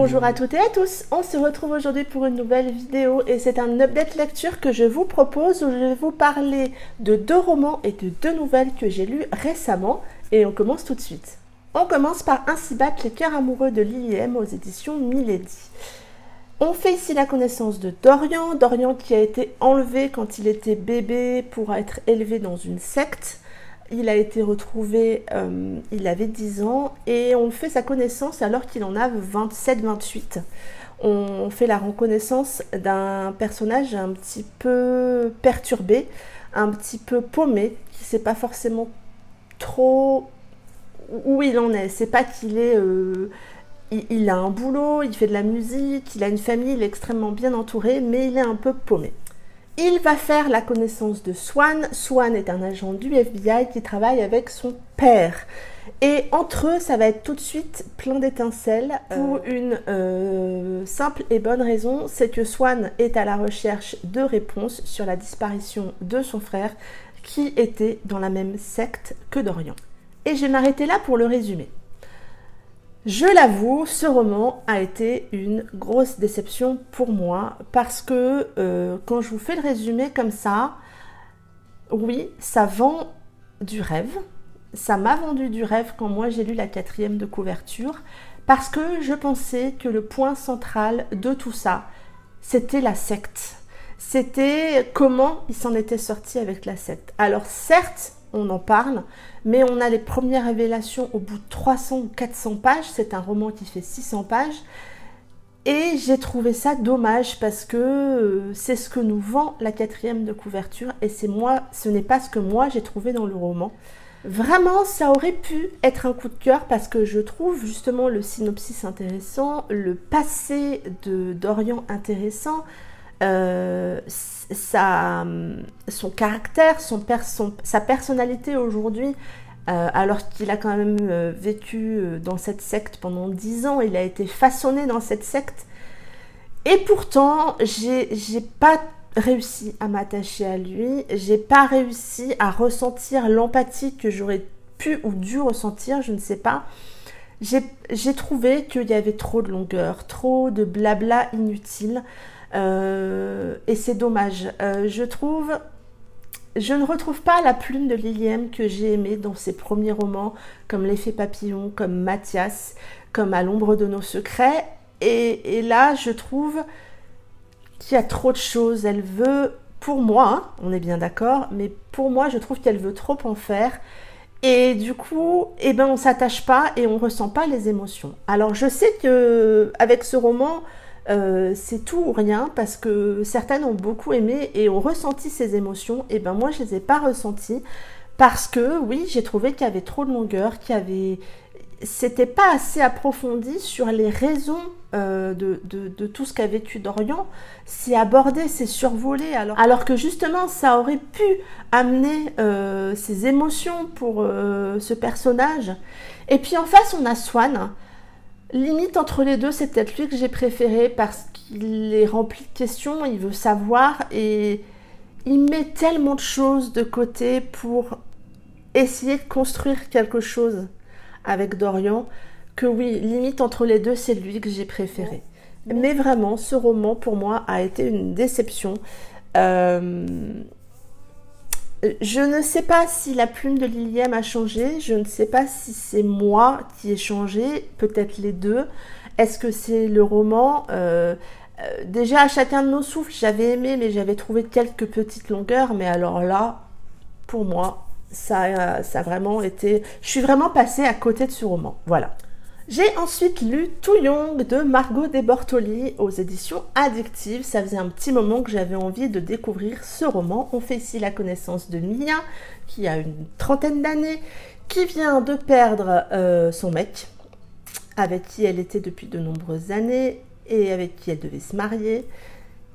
Bonjour à toutes et à tous, on se retrouve aujourd'hui pour une nouvelle vidéo et c'est un update lecture que je vous propose où je vais vous parler de 2 romans et de 2 nouvelles que j'ai lues récemment et on commence tout de suite. On commence par Ainsi battent les cœurs amoureux de Lily M aux éditions Milady. On fait ici la connaissance de Dorian, Dorian qui a été enlevé quand il était bébé pour être élevé dans une secte. Il a été retrouvé, il avait 10 ans et on fait sa connaissance alors qu'il en a 27-28. On fait la reconnaissance d'un personnage un petit peu perturbé, un petit peu paumé, qui ne sait pas forcément trop où il en est. C'est pas qu'il est... il a un boulot, il fait de la musique, il a une famille, il est extrêmement bien entouré, mais il est un peu paumé. Il va faire la connaissance de Swan. Swan est un agent du FBI qui travaille avec son père. Et entre eux, ça va être tout de suite plein d'étincelles pour une simple et bonne raison, c'est que Swan est à la recherche de réponses sur la disparition de son frère qui était dans la même secte que Dorian. Et je vais m'arrêter là pour le résumer. Je l'avoue, ce roman a été une grosse déception pour moi parce que quand je vous fais le résumé comme ça, oui, ça vend du rêve. Ça m'a vendu du rêve quand moi j'ai lu la 4e de couverture parce que je pensais que le point central de tout ça, c'était la secte. C'était comment il s'en était sorti avec la secte. Alors certes, on en parle, mais on a les premières révélations au bout de 300 ou 400 pages. C'est un roman qui fait 600 pages. Et j'ai trouvé ça dommage parce que c'est ce que nous vend la 4e de couverture. Et ce n'est pas ce que moi j'ai trouvé dans le roman. Vraiment, ça aurait pu être un coup de cœur parce que je trouve justement le synopsis intéressant, le passé de Dorian intéressant. Son caractère, sa personnalité aujourd'hui, alors qu'il a quand même vécu dans cette secte pendant 10 ans, il a été façonné dans cette secte. Et pourtant, j'ai pas réussi à m'attacher à lui, j'ai pas réussi à ressentir l'empathie que j'aurais pu ou dû ressentir, je ne sais pas. J'ai trouvé qu'il y avait trop de longueur, trop de blabla inutile. Et c'est dommage. Je ne retrouve pas la plume de Lily M que j'ai aimée dans ses premiers romans, comme L'effet papillon, comme Mathias, comme À l'ombre de nos secrets. Et là, je trouve qu'il y a trop de choses. Elle veut, pour moi, hein, on est bien d'accord, mais pour moi, je trouve qu'elle veut trop en faire. Et du coup, eh ben, on ne s'attache pas et on ne ressent pas les émotions. Alors, je sais qu'avec ce roman, c'est tout ou rien parce que certaines ont beaucoup aimé et ont ressenti ces émotions. Et ben moi je les ai pas ressenties parce que oui, j'ai trouvé qu'il y avait trop de longueur, c'était pas assez approfondi sur les raisons de tout ce qu'a vécu Dorian. C'est abordé, c'est survolé alors que justement ça aurait pu amener ces émotions pour ce personnage. Et puis en face on a Swan. Limite entre les deux, c'est peut-être lui que j'ai préféré parce qu'il est rempli de questions, il veut savoir et il met tellement de choses de côté pour essayer de construire quelque chose avec Dorian que oui, limite entre les deux, c'est lui que j'ai préféré. Mais vraiment, ce roman pour moi a été une déception. Je ne sais pas si la plume de Lily M a changé, je ne sais pas si c'est moi qui ai changé, peut-être les deux. Est-ce que c'est le roman déjà, à chacun de nos souffles, j'avais aimé, mais j'avais trouvé quelques petites longueurs. Mais alors là, pour moi, ça a vraiment été... Je suis vraiment passée à côté de ce roman, voilà. J'ai ensuite lu Too Young de Margot De Bortoli aux éditions Addictive. Ça faisait un petit moment que j'avais envie de découvrir ce roman. On fait ici la connaissance de Mia, qui a une 30aine d'années, qui vient de perdre son mec, avec qui elle était depuis de nombreuses années, et avec qui elle devait se marier.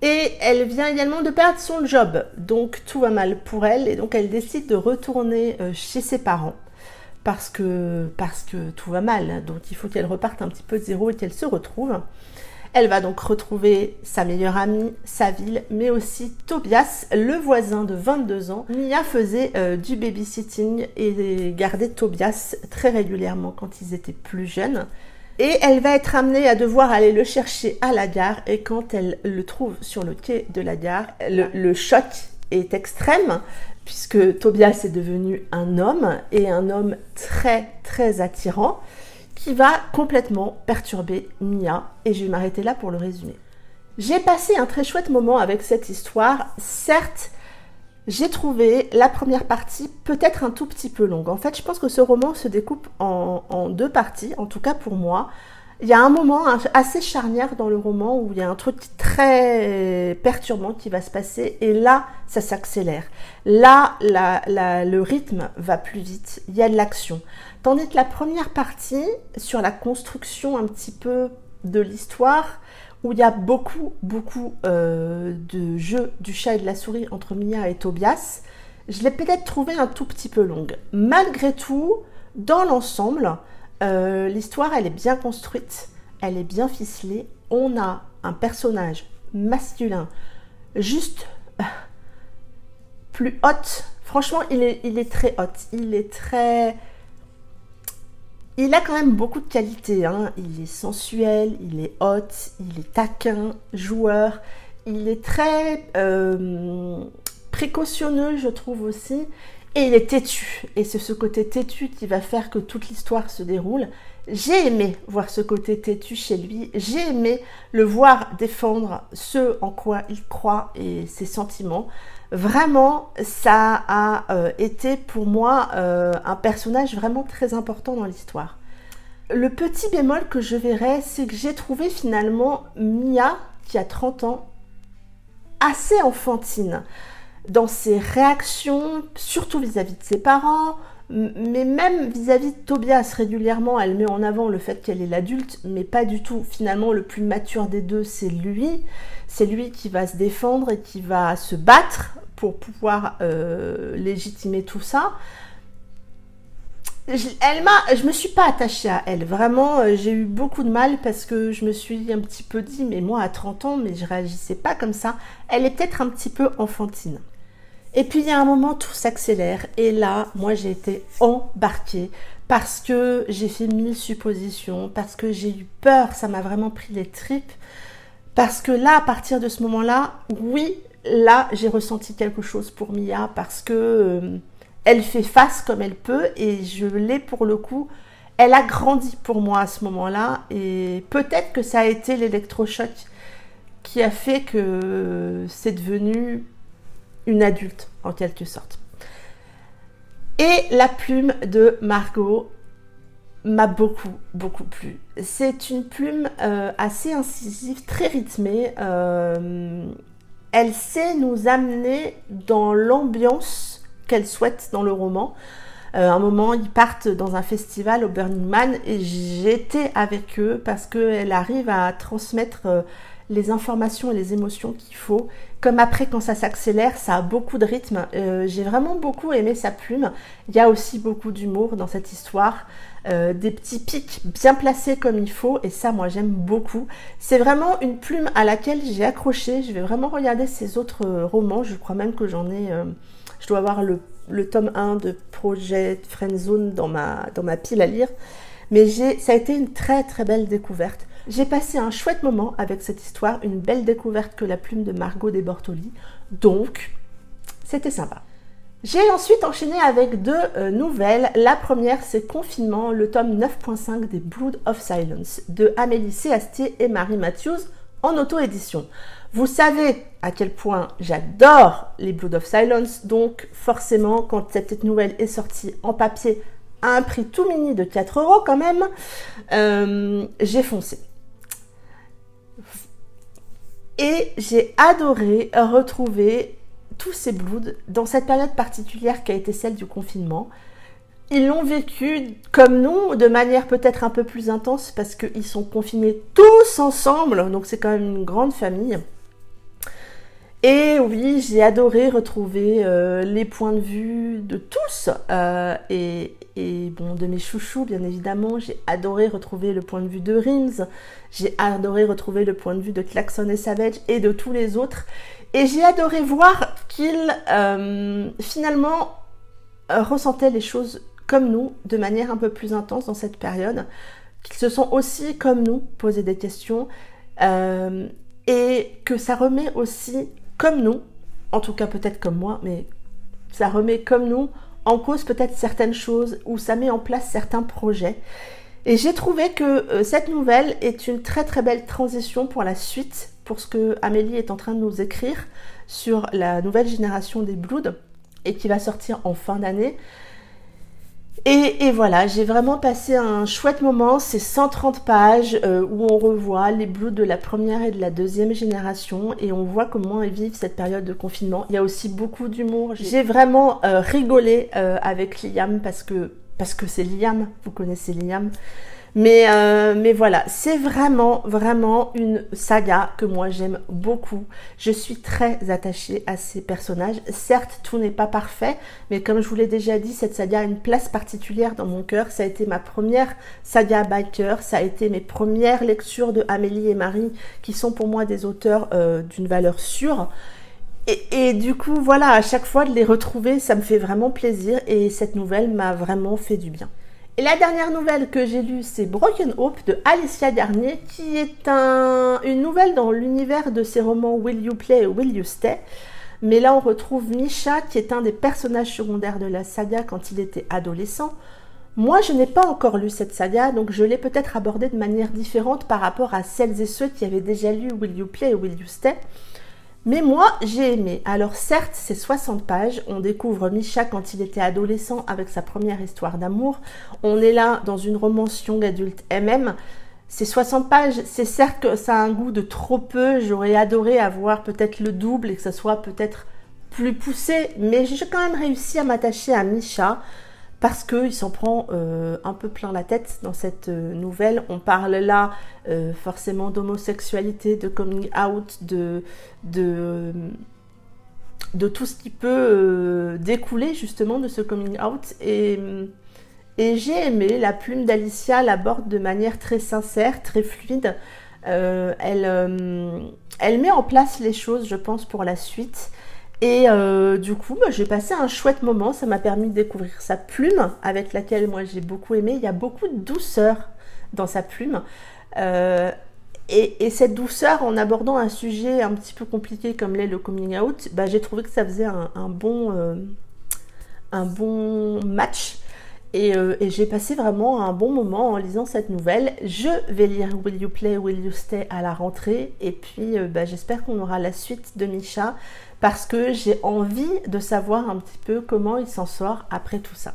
Et elle vient également de perdre son job, donc tout va mal pour elle, et donc elle décide de retourner chez ses parents. Parce que tout va mal, donc il faut qu'elle reparte un petit peu de zéro et qu'elle se retrouve. Elle va donc retrouver sa meilleure amie, sa ville, mais aussi Tobias, le voisin de 22 ans. Mia faisait du babysitting et gardait Tobias très régulièrement quand ils étaient plus jeunes. Et elle va être amenée à devoir aller le chercher à la gare. Et quand elle le trouve sur le quai de la gare, le choc est extrême, puisque Tobias est devenu un homme, et un homme très très attirant, qui va complètement perturber Mia. Et je vais m'arrêter là pour le résumer. J'ai passé un très chouette moment avec cette histoire. Certes, j'ai trouvé la première partie peut-être un tout petit peu longue. En fait, je pense que ce roman se découpe en deux parties, en tout cas pour moi. Il y a un moment assez charnière dans le roman où il y a un truc très perturbant qui va se passer et là, ça s'accélère. Là, le rythme va plus vite, il y a de l'action. Tandis que la première partie, sur la construction un petit peu de l'histoire, où il y a beaucoup de jeux du chat et de la souris entre Mia et Tobias, je l'ai peut-être trouvé un tout petit peu longue. Malgré tout, dans l'ensemble, l'histoire, elle est bien construite, elle est bien ficelée. On a un personnage masculin juste plus hot. Franchement, il est très hot. Il a quand même beaucoup de qualités, hein. Il est sensuel, il est hot, il est taquin, joueur. Il est très précautionneux, je trouve aussi. Et il est têtu. Et c'est ce côté têtu qui va faire que toute l'histoire se déroule. J'ai aimé voir ce côté têtu chez lui. J'ai aimé le voir défendre ce en quoi il croit et ses sentiments. Vraiment, ça a été pour moi un personnage vraiment très important dans l'histoire. Le petit bémol que je verrais, c'est que j'ai trouvé finalement Mia, qui a 30 ans, assez enfantine dans ses réactions, surtout vis-à-vis de ses parents, mais même vis-à-vis de Tobias. Régulièrement, elle met en avant le fait qu'elle est l'adulte, mais pas du tout. Finalement, le plus mature des deux, c'est lui. C'est lui qui va se défendre et qui va se battre pour pouvoir légitimer tout ça. Je me suis pas attachée à elle. Vraiment, j'ai eu beaucoup de mal parce que je me suis un petit peu dit, mais moi à 30 ans, mais je réagissais pas comme ça. Elle est peut-être un petit peu enfantine. Et puis il y a un moment, tout s'accélère. Et là, moi j'ai été embarquée parce que j'ai fait 1000 suppositions, parce que j'ai eu peur, ça m'a vraiment pris les tripes. Parce que là, à partir de ce moment-là, oui, là, j'ai ressenti quelque chose pour Mia parce que elle fait face comme elle peut et je l'ai pour le coup. Elle a grandi pour moi à ce moment-là et peut-être que ça a été l'électrochoc qui a fait que c'est devenu une adulte en quelque sorte. Et la plume de Margot m'a beaucoup plu. C'est une plume assez incisive, très rythmée. Elle sait nous amener dans l'ambiance qu'elle souhaite dans le roman. À un moment, ils partent dans un festival au Burning Man et j'étais avec eux parce qu'elle arrive à transmettre les informations et les émotions qu'il faut. Comme après, quand ça s'accélère, ça a beaucoup de rythme. J'ai vraiment beaucoup aimé sa plume. Il y a aussi beaucoup d'humour dans cette histoire. Des petits pics bien placés comme il faut. Et ça, moi, j'aime beaucoup. C'est vraiment une plume à laquelle j'ai accroché. Je vais vraiment regarder ses autres romans. Je crois même que j'en ai... je dois avoir le tome 1 de Project Friendzone dans ma pile à lire. Mais ça a été une très belle découverte. J'ai passé un chouette moment avec cette histoire, une belle découverte que la plume de Margot de Bortoli. Donc, c'était sympa. J'ai ensuite enchaîné avec deux nouvelles. La première, c'est Confinement, le tome 9.5 des Blood of Silence de Amélie C. Astier et Marie Matthews en auto-édition. Vous savez à quel point j'adore les Blood of Silence, donc forcément, quand cette nouvelle est sortie en papier à un prix tout mini de 4 € quand même, j'ai foncé. Et j'ai adoré retrouver tous ces Bloods dans cette période particulière qui a été celle du confinement. Ils l'ont vécu comme nous, de manière peut-être un peu plus intense parce qu'ils sont confinés tous ensemble, donc c'est quand même une grande famille. Et oui, j'ai adoré retrouver les points de vue de tous et bon, de mes chouchous, bien évidemment. J'ai adoré retrouver le point de vue de Rims, j'ai adoré retrouver le point de vue de Klaxon et Savage et de tous les autres. Et j'ai adoré voir qu'ils, finalement, ressentaient les choses comme nous, de manière un peu plus intense dans cette période, qu'ils se sont aussi, comme nous, posé des questions et que ça remet aussi, comme nous, en tout cas peut-être comme moi, mais ça remet comme nous en cause peut-être certaines choses ou ça met en place certains projets. Et j'ai trouvé que cette nouvelle est une très très belle transition pour la suite, pour ce que Amélie est en train de nous écrire sur la nouvelle génération des Bloods et qui va sortir en fin d'année. Et voilà, j'ai vraiment passé un chouette moment, c'est 130 pages où on revoit les Bloods de la première et de la deuxième génération et on voit comment ils vivent cette période de confinement. Il y a aussi beaucoup d'humour. J'ai vraiment rigolé avec Liam parce que c'est Liam, vous connaissez Liam. Mais voilà, c'est vraiment une saga que moi j'aime beaucoup. Je suis très attachée à ces personnages. Certes, tout n'est pas parfait, mais comme je vous l'ai déjà dit, cette saga a une place particulière dans mon cœur. Ça a été ma première saga biker, ça a été mes premières lectures de Amélie et Marie, qui sont pour moi des auteurs d'une valeur sûre. Et du coup, voilà, à chaque fois de les retrouver, ça me fait vraiment plaisir et cette nouvelle m'a vraiment fait du bien. Et la dernière nouvelle que j'ai lue, c'est Broken Hope de Alicia Garnier, qui est une nouvelle dans l'univers de ses romans Will You Play et Will You Stay. Mais là, on retrouve Misha, qui est un des personnages secondaires de la saga quand il était adolescent. Moi, je n'ai pas encore lu cette saga, donc je l'ai peut-être abordée de manière différente par rapport à celles et ceux qui avaient déjà lu Will You Play et Will You Stay. Mais moi, j'ai aimé. Alors certes, c'est 60 pages. On découvre Misha quand il était adolescent avec sa première histoire d'amour. On est là dans une romance young adulte MM. C'est 60 pages. C'est certes que ça a un goût de trop peu. J'aurais adoré avoir peut-être le double et que ça soit peut-être plus poussé. Mais j'ai quand même réussi à m'attacher à Misha parce qu'il s'en prend un peu plein la tête dans cette nouvelle. On parle là forcément d'homosexualité, de coming out, de tout ce qui peut découler justement de ce coming out. Et j'ai aimé, la plume d'Alicia l'aborde de manière très sincère, très fluide. Elle met en place les choses, je pense, pour la suite. Et du coup, j'ai passé un chouette moment. Ça m'a permis de découvrir sa plume, avec laquelle moi j'ai beaucoup aimé. Il y a beaucoup de douceur dans sa plume. Et cette douceur, en abordant un sujet un petit peu compliqué comme l'est le coming out, j'ai trouvé que ça faisait un bon match. Et j'ai passé vraiment un bon moment en lisant cette nouvelle. Je vais lire Will You Play, Will You Stay à la rentrée. Et puis j'espère qu'on aura la suite de Misha, parce que j'ai envie de savoir un petit peu comment il s'en sort après tout ça.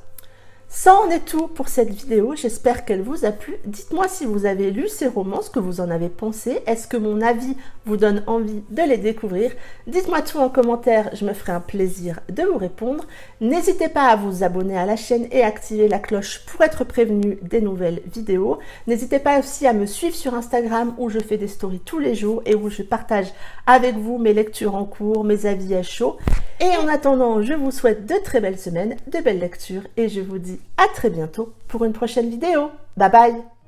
Ça en est tout pour cette vidéo, j'espère qu'elle vous a plu. Dites-moi si vous avez lu ces romans, ce que vous en avez pensé. Est-ce que mon avis vous donne envie de les découvrir? Dites-moi tout en commentaire, je me ferai un plaisir de vous répondre. N'hésitez pas à vous abonner à la chaîne et activer la cloche pour être prévenu des nouvelles vidéos. N'hésitez pas aussi à me suivre sur Instagram où je fais des stories tous les jours et où je partage avec vous mes lectures en cours, mes avis à chaud. Et en attendant, je vous souhaite de très belles semaines, de belles lectures et je vous dis à très bientôt pour une prochaine vidéo. Bye bye!